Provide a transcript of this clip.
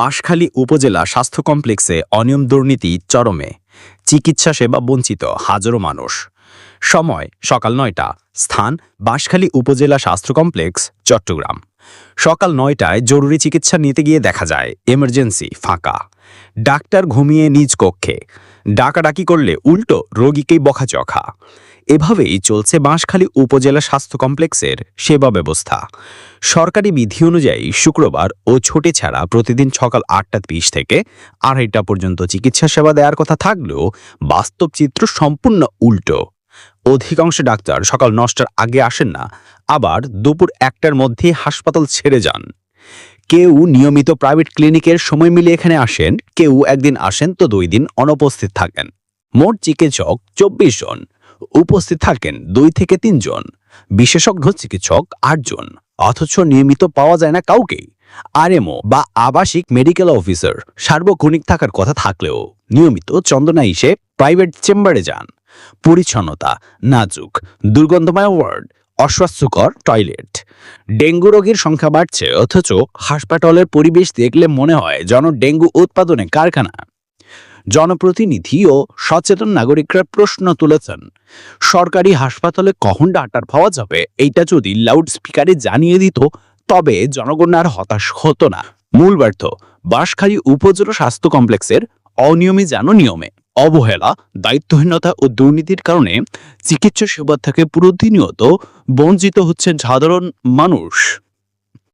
বাঁশখালী উপজেলা স্বাস্থ্য কমপ্লেক্সে অনিয়ম দুর্নীতি চরমে, চিকিৎসা সেবা বঞ্চিত হাজারো মানুষ। সময় সকাল ৯টা, স্থান বাঁশখালী উপজেলা স্বাস্থ্য কমপ্লেক্স, চট্টগ্রাম। সকাল ৯টায় জরুরি চিকিৎসা নিতে গিয়ে দেখা যায় এমার্জেন্সি ফাঁকা, ডাক্তার ঘুমিয়ে নিজ কক্ষে, ডাকাডাকি করলে উল্টো রোগীকেই বকাঝকা। এভাবেই চলছে বাঁশখালী উপজেলা স্বাস্থ্য কমপ্লেক্সের সেবা ব্যবস্থা। সরকারি বিধি অনুযায়ী শুক্রবার ও ছুটি ছাড়া প্রতিদিন সকাল ৮টা ৩০ থেকে ২:৩০ পর্যন্ত চিকিৎসা সেবা দেওয়ার কথা থাকলেও বাস্তব চিত্র সম্পূর্ণ উল্টো। অধিকাংশ ডাক্তার সকাল ৯টার আগে আসেন না, আবার দুপুর ১টার মধ্যেই হাসপাতাল ছেড়ে যান। কেউ নিয়মিত প্রাইভেট ক্লিনিকের সময় মিলিয়ে এখানে আসেন, কেউ একদিন আসেন তো ২ দিন অনুপস্থিত থাকেন। মোট চিকিৎসক ২৪ জন, উপস্থিত থাকেন ২ থেকে ৩ জন, বিশেষজ্ঞ চিকিৎসক ৮ জন, অথচ নিয়মিত পাওয়া যায় না কাউকেই। আরএমও বা আবাসিক মেডিকেল অফিসার সার্বক্ষণিক থাকার কথা থাকলেও নিয়মিত চন্দনা এসে প্রাইভেট চেম্বারে যান। পরিচ্ছন্নতা নাজুক, দুর্গন্ধময় ওয়ার্ড, অস্বাস্থ্যকর টয়লেট। ডেঙ্গু রোগীর সংখ্যা বাড়ছে, অথচ হাসপাতালের পরিবেশ দেখলে মনে হয় যেন ডেঙ্গু উৎপাদনে কারখানা। জনপ্রতিনিধি ও সচেতন নাগরিকরা প্রশ্ন তুলেছেন, সরকারি হাসপাতালে কখন ডাক্তার পাওয়া যাবে এইটা যদি লাউড স্পিকারে জানিয়ে দিত তবে জনগণ আর হতাশ হতো না। মূল ব্যর্থ বাঁশখালী উপজেলা স্বাস্থ্য কমপ্লেক্সের অনিয়মে যেন নিয়মে, অবহেলা, দায়িত্বহীনতা ও দুর্নীতির কারণে চিকিৎসা সেবা থেকে প্রতিনিয়ত বঞ্চিত হচ্ছেন সাধারণ মানুষ।